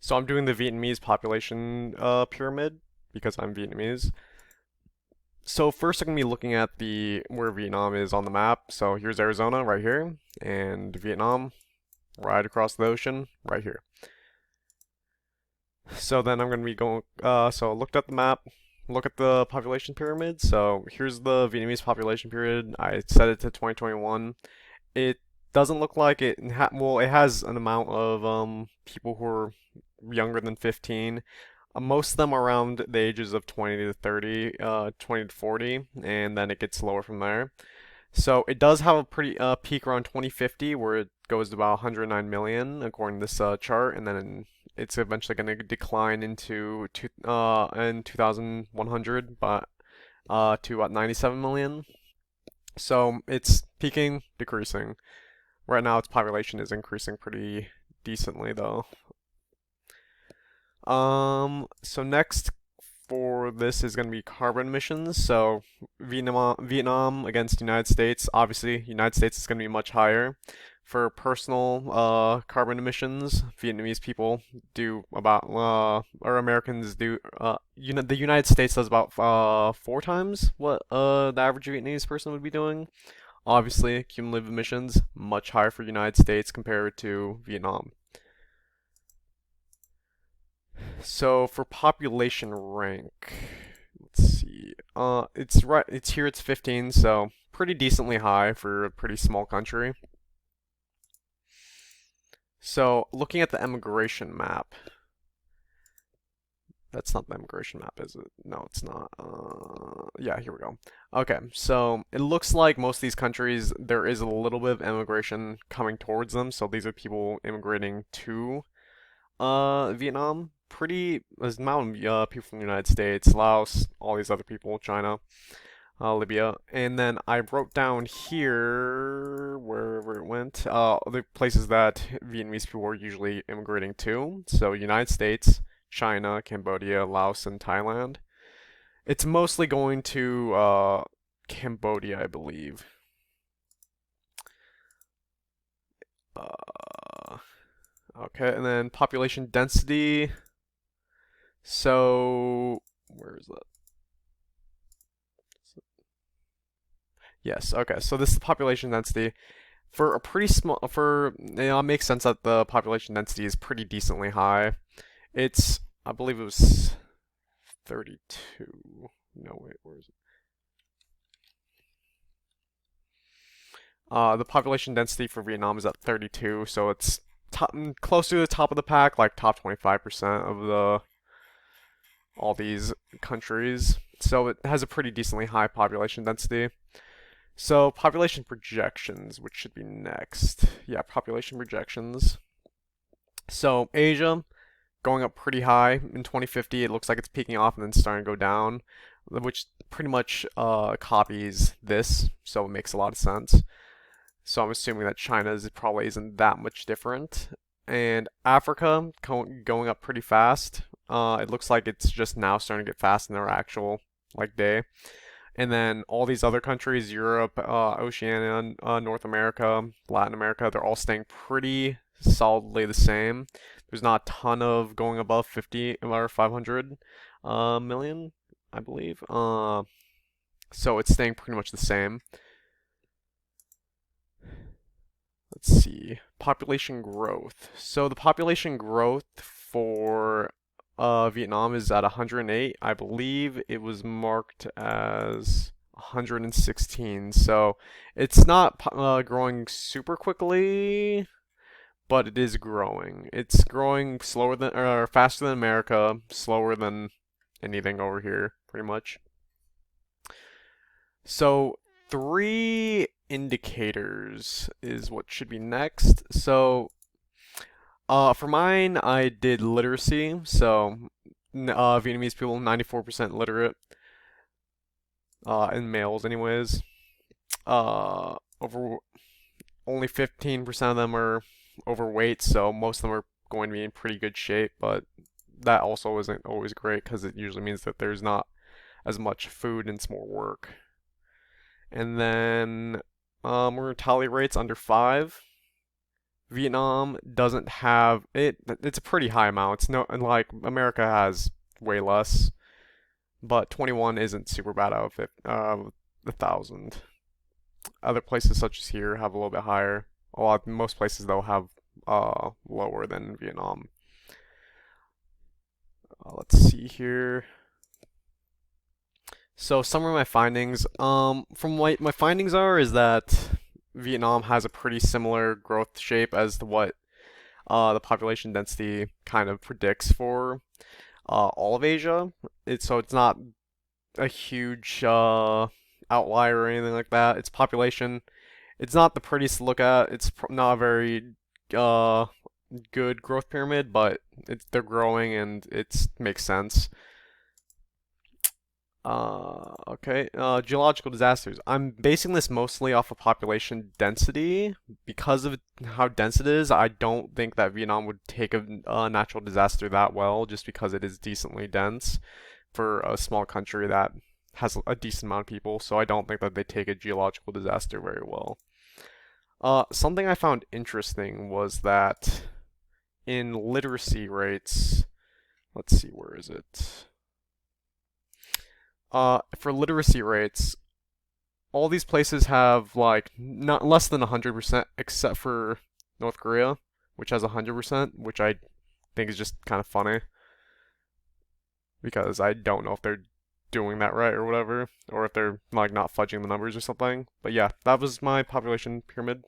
So I'm doing the Vietnamese population pyramid because I'm Vietnamese. So first I'm gonna be looking at the where Vietnam is on the map. So here's Arizona right here, and Vietnam right across the ocean right here. So then I'm gonna be going. So I looked at the map, look at the population pyramid. So here's the Vietnamese population pyramid. I set it to 2021. It doesn't look like well, it has an amount of people who are younger than 15. Most of them around the ages of 20 to 30, 20 to 40, and then it gets lower from there. So it does have a pretty peak around 2050 where it goes to about 109 million according to this chart, and then it's eventually going to decline in 2100, but to about 97 million. So it's peaking, decreasing. Right now, its population is increasing pretty decently, though. So next for this is going to be carbon emissions. So Vietnam against United States. Obviously, United States is going to be much higher. For personal carbon emissions, Vietnamese people do about or Americans do the United States does about 4 times what the average Vietnamese person would be doing. Obviously, cumulative emissions much higher for United States compared to Vietnam. So for population rank, let's see. It's here. It's 15, so pretty decently high for a pretty small country. So looking at the immigration map, that's not the immigration map, is it? No, it's not. Yeah, here we go. Okay, so it looks like most of these countries, there is a little bit of immigration coming towards them. So these are people immigrating to Vietnam. Pretty, there's a amount of people from the United States, Laos, all these other people, China, Libya. And then I wrote down here, wherever it went, the places that Vietnamese people are usually immigrating to. So United States, China, Cambodia, Laos, and Thailand. It's mostly going to Cambodia, I believe. Okay, and then population density. So, where is that? Yes, okay, so this is the population density. For a pretty small, it makes sense that the population density is pretty decently high. I believe it was 32. No, wait, where is it? The population density for Vietnam is at 32, so it's close to the top of the pack, like top 25% of all these countries. So it has a pretty decently high population density. So population projections, which should be next. Yeah, population projections. So Asia going up pretty high in 2050. It looks like it's peaking off and then starting to go down, which pretty much copies this, so it makes a lot of sense. So I'm assuming that China's probably isn't that much different. And Africa going up pretty fast. It looks like it's just now starting to get fast in their actual like day. And then all these other countries, Europe, Oceania, North America, Latin America, they're all staying pretty solidly the same. There's not a ton of going above 50 or 500 million, I believe. So it's staying pretty much the same. Let's see. Population growth. So the population growth for Vietnam is at 108. I believe it was marked as 116. So it's not growing super quickly, but it is growing. It's growing slower than or faster than America, slower than anything over here, pretty much. So three indicators is what should be next. So for mine, I did literacy. So Vietnamese people 94% literate, in males anyways. Over only 15% of them are overweight, so most of them are going to be in pretty good shape, but that also isn't always great because it usually means that there's not as much food and it's more work. And then mortality rates under 5. Vietnam doesn't have it. It's a pretty high amount. It's no, and like America has way less, but 21 isn't super bad out of it. 1,000. Other places such as here have a little bit higher. Most places though have lower than Vietnam. Let's see here. So some of my findings, from what my findings are, is that Vietnam has a pretty similar growth shape as to what the population density kind of predicts for all of Asia. It's not a huge outlier or anything like that. Its population, it's not the prettiest to look at. It's not a very uh, good growth pyramid, but they're growing and it makes sense. Okay. Geological disasters. I'm basing this mostly off of population density. Because of how dense it is, I don't think that Vietnam would take a natural disaster that well, just because it is decently dense for a small country that has a decent amount of people. So I don't think that they take a geological disaster very well. Something I found interesting was that in literacy rates, let's see, where is it? For literacy rates, all these places have like not less than 100% except for North Korea, which has 100%, which I think is just kind of funny because I don't know if they're doing that right or whatever, or if they're like not fudging the numbers or something. But yeah, that was my population pyramid.